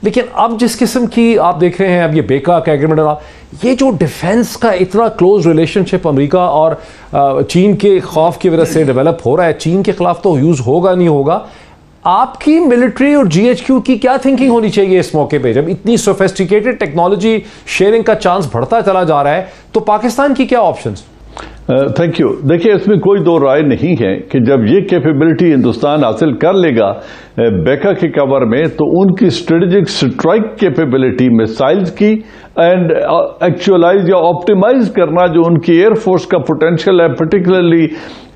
लेकिन अब जिस किस्म की आप देख रहे हैं, अब ये बेका का एग्रीमेंट, ये जो डिफेंस का इतना क्लोज रिलेशनशिप अमेरिका और चीन के खौफ की वजह से डेवलप हो रहा है, चीन के खिलाफ तो यूज होगा नहीं होगा, आपकी मिलिट्री और जीएचक्यू की क्या थिंकिंग होनी चाहिए इस मौके पे, जब इतनी सोफिस्टिकेटेड टेक्नोलॉजी शेयरिंग का चांस बढ़ता चला जा रहा है, तो पाकिस्तान की क्या ऑप्शंस? Thank you. देखिए, इसमें कोई दो राय नहीं है कि जब ये कैपेबिलिटी हिंदुस्तान हासिल कर लेगा बेका के कवर में, तो उनकी स्ट्रेटेजिक स्ट्राइक कैपेबिलिटी मिसाइल्स की एंड एक्चुअलाइज या ऑप्टिमाइज करना जो उनकी एयरफोर्स का पोटेंशियल है, पर्टिकुलरली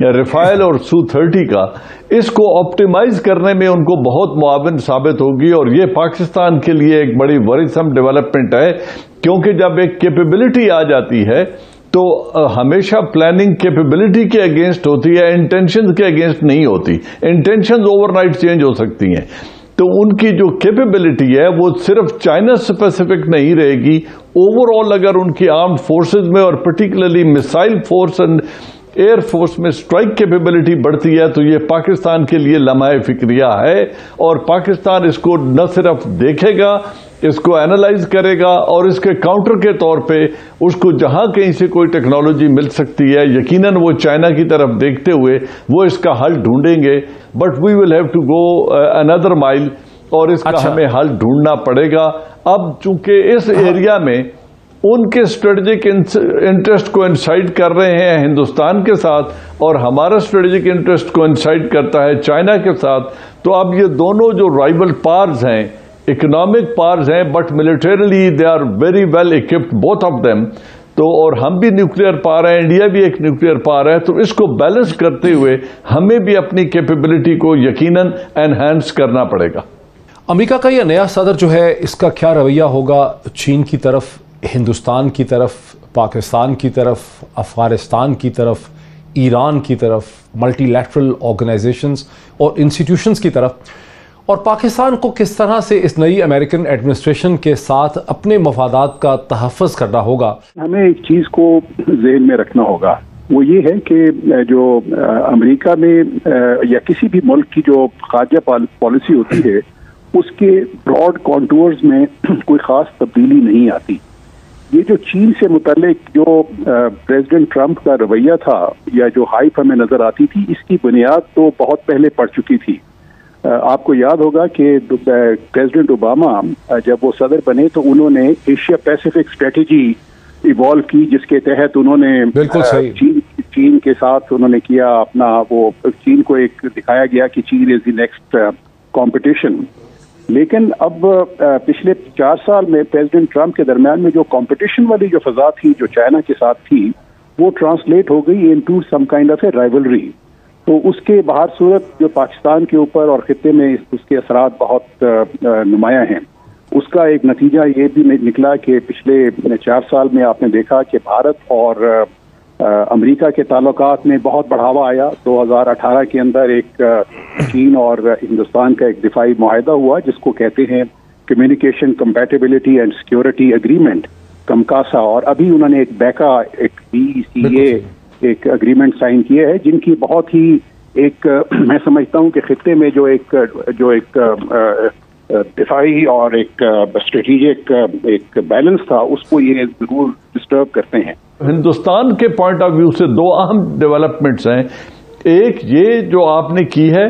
राफेल और सू-30 का, इसको ऑप्टिमाइज करने में उनको बहुत मुआविन साबित होगी। और ये पाकिस्तान के लिए एक बड़ी वरीसम डेवलपमेंट है, क्योंकि जब एक कैपेबिलिटी आ जाती है तो हमेशा प्लानिंग कैपेबिलिटी के अगेंस्ट होती है, इंटेंशंस के अगेंस्ट नहीं होती। इंटेंशंस ओवरनाइट चेंज हो सकती हैं, तो उनकी जो कैपेबिलिटी है वो सिर्फ चाइना स्पेसिफिक नहीं रहेगी। ओवरऑल अगर उनकी आर्म्ड फोर्सेस में और particularly missile force and air force में स्ट्राइक कैपेबिलिटी बढ़ती है, तो ये पाकिस्तान के लिए लम्हा फिक्रिया है। और पाकिस्तान इसको न सिर्फ देखेगा, इसको एनालाइज करेगा और इसके काउंटर के तौर पे उसको जहां कहीं से कोई टेक्नोलॉजी मिल सकती है, यकीनन वो चाइना की तरफ देखते हुए वो इसका हल ढूंढेंगे। But we will have to go another mile, और इसका हमें हल ढूंढना पड़ेगा। अब चूंकि इस एरिया में उनके स्ट्रेटेजिक इंटरेस्ट को इंसाइड कर रहे हैं हिंदुस्तान के साथ, और हमारा स्ट्रेटेजिक इंटरेस्ट को इंसाइड करता है चाइना के साथ, तो अब ये दोनों जो राइवल पावर्स हैं, इकोनॉमिक पावर्स हैं, but militarily they are very well equipped both of them. तो और हम भी न्यूक्लियर पावर है, इंडिया भी एक न्यूक्लियर पावर है, तो इसको बैलेंस करते हुए हमें भी अपनी कैपेबिलिटी को यकीनन एनहांस करना पड़ेगा। अमेरिका का यह नया सदर जो है, इसका क्या रवैया होगा चीन की तरफ, हिंदुस्तान की तरफ, पाकिस्तान की तरफ, अफगानिस्तान की तरफ, ईरान की तरफ, मल्टीलैटरल ऑर्गेनाइजेशंस और इंस्टीट्यूशंस की तरफ, और पाकिस्तान को किस तरह से इस नई अमेरिकन एडमिनिस्ट्रेशन के साथ अपने मफादात का तहफ़्फ़ुज़ करना होगा? हमें एक चीज़ को जहन में रखना होगा, वो ये है कि जो अमेरिका में या किसी भी मुल्क की जो खारजा पॉलिसी होती है, उसके ब्रॉड कॉन्टूर्स में कोई ख़ास तब्दीली नहीं आती। ये जो चीन से मुतल्लिक जो प्रेसिडेंट ट्रंप का रवैया था या जो हाइप हमें नज़र आती थी, इसकी बुनियाद तो बहुत पहले पड़ चुकी थी। आपको याद होगा कि प्रेसिडेंट ओबामा जब वो सदर बने तो उन्होंने एशिया पैसिफिक स्ट्रेटेजी इवॉल्व की, जिसके तहत उन्होंने चीन के साथ उन्होंने किया अपना, वो चीन को एक दिखाया गया कि चीन इज द नेक्स्ट कंपटीशन। लेकिन अब पिछले 4 साल में प्रेसिडेंट ट्रंप के दरमियान में जो कंपटीशन वाली जो फजा थी जो चाइना के साथ थी, वो ट्रांसलेट हो गई into some kind of a rivalry. तो उसके बाहर सूरत जो पाकिस्तान के ऊपर और खित्ते में उसके असरात बहुत नुमाया हैं। उसका एक नतीजा ये भी निकला कि पिछले 4 साल में आपने देखा कि भारत और अमेरिका के ताल्लुकात में बहुत बढ़ावा आया। 2018 के अंदर एक चीन और हिंदुस्तान का एक दिफाई मुआहदा हुआ, जिसको कहते हैं communication compatibility and security agreement, COMCASA. और अभी उन्होंने एक बेका, एक BCA एक एग्रीमेंट साइन किए हैं, जिनकी बहुत ही एक मैं समझता हूं कि खित्ते में जो एक दिफाई और एक स्ट्रेटेजिक एक बैलेंस था, उसको ये जरूर डिस्टर्ब करते हैं। हिंदुस्तान के पॉइंट ऑफ व्यू से 2 अहम डेवलपमेंट्स हैं। एक ये जो आपने की है,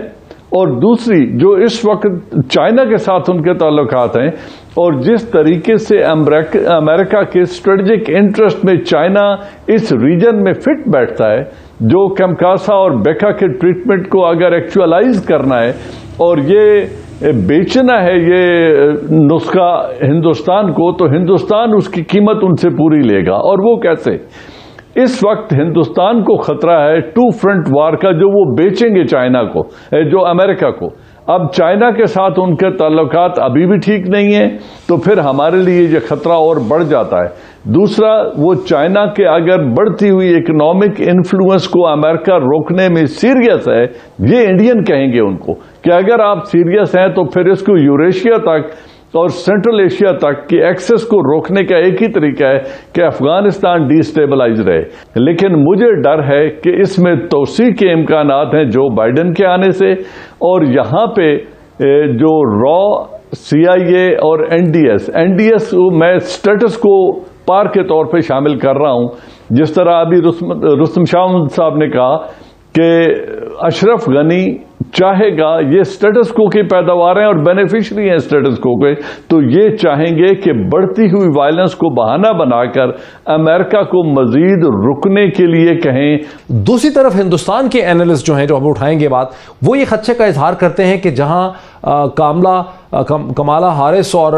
और दूसरी जो इस वक्त चाइना के साथ उनके ताल्लुकात हैं, और जिस तरीके से अमेरिका के स्ट्रेटेजिक इंटरेस्ट में चाइना इस रीजन में फिट बैठता है, जो कमकासा और बेका के ट्रीटमेंट को अगर एक्चुअलाइज करना है और ये बेचना है ये नुस्खा हिंदुस्तान को, तो हिंदुस्तान उसकी कीमत उनसे पूरी लेगा। और वो कैसे? इस वक्त हिंदुस्तान को खतरा है 2 फ्रंट वार का, जो वो बेचेंगे चाइना को, जो अमेरिका को। अब चाइना के साथ उनके ताल्लुकात अभी भी ठीक नहीं है, तो फिर हमारे लिए ये खतरा और बढ़ जाता है। दूसरा, वो चाइना के अगर बढ़ती हुई इकोनॉमिक इन्फ्लुएंस को अमेरिका रोकने में सीरियस है, ये इंडियन कहेंगे उनको कि अगर आप सीरियस हैं तो फिर इसको यूरेशिया तक और सेंट्रल एशिया तक की एक्सेस को रोकने का एक ही तरीका है कि अफगानिस्तान डिस्टेबलाइज रहे। लेकिन मुझे डर है कि इसमें तोसी के इम्कानात हैं जो बाइडेन के आने से, और यहाँ पे जो रॉ CIA और NDS मैं स्टेटस को पार के तौर पे शामिल कर रहा हूं। जिस तरह अभी रुस्तम शाह साहब ने कहा कि अशरफ गनी चाहेगा, ये स्टेटस को की पैदावार हैं और बेनिफिशरी हैं स्टेटस को के, तो ये चाहेंगे कि बढ़ती हुई वायलेंस को बहाना बनाकर अमेरिका को मजीद रुकने के लिए कहें। दूसरी तरफ हिंदुस्तान के एनालिस्ट जो हैं, जो हम उठाएंगे बात, वो ये खदशे का इजहार करते हैं कि जहां कमाला हारिस और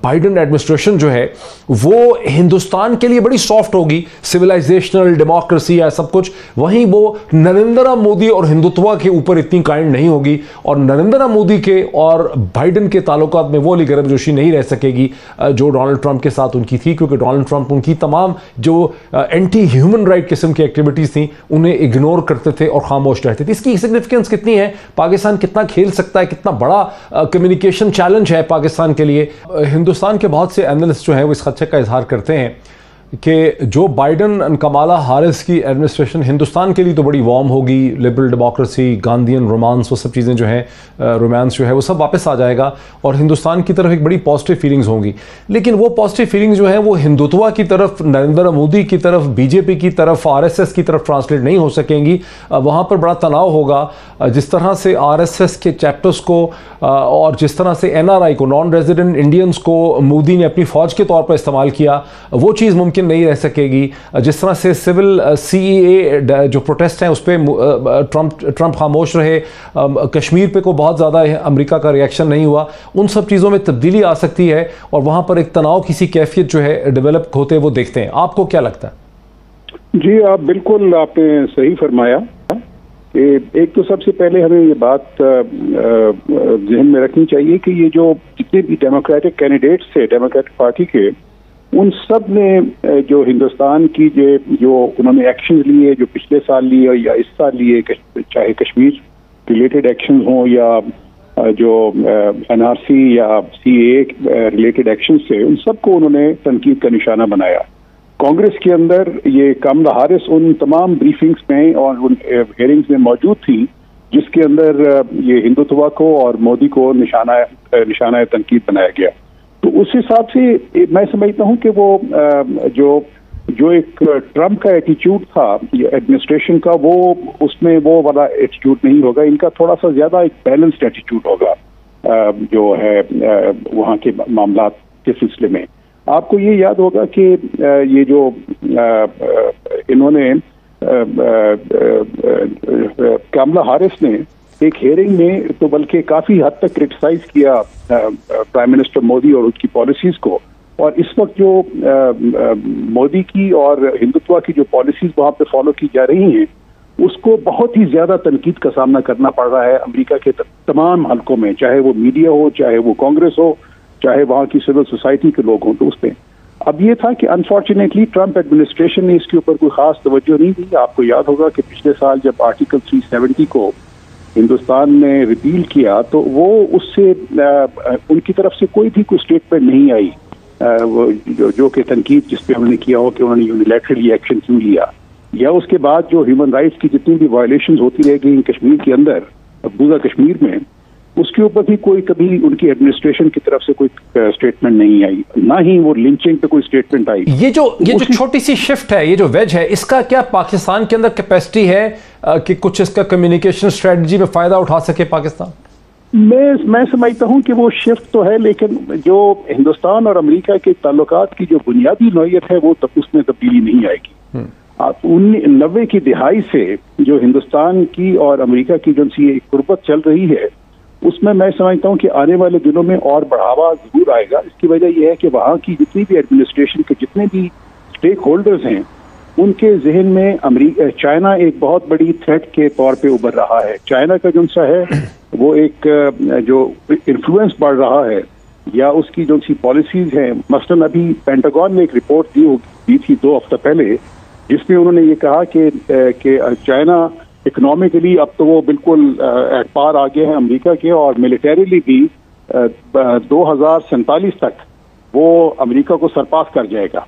बाइडेन एडमिनिस्ट्रेशन जो है वो हिंदुस्तान के लिए बड़ी सॉफ्ट होगी, सिविलाइजेशनल डेमोक्रेसी या सब कुछ, वहीं वो नरेंद्र मोदी और हिंदुत्व के ऊपर इतनी काइंड नहीं होगी। और नरेंद्र मोदी के और बाइडेन के ताल्लुकात में वो गर्मजोशी नहीं रह सकेगी जो डोनाल्ड ट्रंप के साथ उनकी थी, क्योंकि डोनाल्ड ट्रंप उनकी तमाम जो एंटी ह्यूमन राइट किस्म की एक्टिविटीज थी उन्हें इग्नोर करते थे और खामोश रहते थे। इसकी सिग्निफिकेंस कितनी है, पाकिस्तान कितना खेल सकता है, कितना बड़ा कम्युनिकेशन चैलेंज है पाकिस्तान के लिए। हिंदुस्तान के बहुत से एनालिस्ट जो हैं वो इस खदशे का इजहार करते हैं कि जो बाइडेन और कमाला हारिस की एडमिनिस्ट्रेशन हिंदुस्तान के लिए तो बड़ी वार्म होगी, लिबरल डेमोक्रेसी, गांधीयन रोमांस, वो सब चीज़ें जो हैं, रोमांस जो है वो सब वापस आ जाएगा और हिंदुस्तान की तरफ एक बड़ी पॉजिटिव फीलिंग्स होंगी। लेकिन वो पॉजिटिव फीलिंग्स जो हैं वो हिंदुत्व की तरफ, नरेंद्र मोदी की तरफ, बीजेपी की तरफ, RSS की तरफ ट्रांसलेट नहीं हो सकेंगी। वहाँ पर बड़ा तनाव होगा। जिस तरह से RSS के चैप्टर्स को और जिस तरह से NRI को, नॉन रेजिडेंट इंडियंस को मोदी ने अपनी फ़ौज के तौर पर इस्तेमाल किया, वो चीज़ मुमकिन नहीं रह सकेगी। जिस तरह से सिविल CEA जो प्रोटेस्ट हैं उस पर ट्रंप खामोश रहे, कश्मीर पे को बहुत ज़्यादा अमेरिका का रिएक्शन नहीं हुआ, उन सब चीज़ों में तब्दीली आ सकती है और वहाँ पर एक तनाव किसी कैफियत जो है डेवलप होते वो देखते हैं। आपको क्या लगता है? जी, आप बिल्कुल आपने सही फरमाया कि एक तो सबसे पहले हमें ये बात जहन में रखनी चाहिए कि ये जो जितने भी डेमोक्रेटिक कैंडिडेट्स थे डेमोक्रेटिक पार्टी के, उन सब ने जो हिंदुस्तान की जो उन्होंने एक्शन लिए, जो पिछले साल लिए या इस साल लिए, चाहे कश्मीर रिलेटेड एक्शन हो या जो NRC या CAA रिलेटेड एक्शन थे, उन सबको उन्होंने तनकीद का निशाना बनाया। कांग्रेस के अंदर ये कमला हारिस उन तमाम ब्रीफिंग्स में और उन हेयरिंग्स में मौजूद थी जिसके अंदर ये हिंदुत्व को और मोदी को निशाना तनकीद बनाया गया। तो उस हिसाब से मैं समझता हूं कि वो जो एक ट्रंप का एटीट्यूड था एडमिनिस्ट्रेशन का, वो उसमें वो वाला एटीट्यूड नहीं होगा। इनका थोड़ा सा ज्यादा एक बैलेंस्ड एटीट्यूड होगा जो है वहाँ के मामला के सिलसिले में। आपको ये याद होगा कि ये जो इन्होंने कमला हारिस ने एक हेयरिंग में तो बल्कि काफी हद तक क्रिटिसाइज किया प्राइम मिनिस्टर मोदी और उसकी पॉलिसीज को, और इस वक्त जो मोदी की और हिंदुत्व की जो पॉलिसीज वहां पे फॉलो की जा रही हैं उसको बहुत ही ज्यादा तनकीद का सामना करना पड़ रहा है अमेरिका के तमाम हलकों में, चाहे वो मीडिया हो, चाहे वो कांग्रेस हो, चाहे वहां की सिविल सोसाइटी के लोग हों। तो उस पर अब ये था कि अनफॉर्चुनेटली ट्रंप एडमिनिस्ट्रेशन ने इसके ऊपर कोई खास तवज्जो नहीं दी। आपको याद होगा कि पिछले साल जब आर्टिकल 370 को हिंदुस्तान ने रिपील किया तो वो उससे उनकी तरफ से कोई भी कोई स्टेटमेंट नहीं आई जो कि तनकीद जिस पे उन्होंने किया हो कि उन्होंने यूनिलैटरली एक्शन क्यों लिया, या उसके बाद जो ह्यूमन राइट्स की जितनी भी वायलेशन होती रह गई कश्मीर के अंदर, मकबूजा कश्मीर में, उसके ऊपर भी कोई कभी उनकी एडमिनिस्ट्रेशन की तरफ से कोई स्टेटमेंट नहीं आई, ना ही वो लिंचिंग पे कोई स्टेटमेंट आई। ये जो छोटी सी शिफ्ट है, ये जो वेज है, इसका क्या पाकिस्तान के अंदर कैपेसिटी है कि कुछ इसका कम्युनिकेशन स्ट्रेटजी में फायदा उठा सके पाकिस्तान? मैं समझता हूं कि वो शिफ्ट तो है, लेकिन जो हिंदुस्तान और अमेरिका के ताल्लुकात की जो बुनियादी नौयत है वो उसमें तब्दीली नहीं आएगी। 90 की दिहाई से जो हिंदुस्तान की और अमेरिका की जो सी कुर्बत चल रही है उसमें मैं समझता हूं कि आने वाले दिनों में और बढ़ावा जरूर आएगा। इसकी वजह यह है कि वहां की जितनी भी एडमिनिस्ट्रेशन के जितने भी स्टेक होल्डर्स हैं उनके जहन में चाइना एक बहुत बड़ी थ्रेट के तौर पे उभर रहा है। चाइना का जो सा है वो एक जो इन्फ्लुएंस बढ़ रहा है या उसकी जो सी पॉलिसीज हैं, मसलन अभी पेंटागन ने एक रिपोर्ट दी थी 2 हफ्ता पहले जिसमें उन्होंने ये कहा कि चाइना इकोनॉमिकली अब तो वो बिल्कुल एट पार आ गए हैं अमेरिका के, और मिलिटरीली भी 2047 तक वो अमेरिका को सरपास कर जाएगा।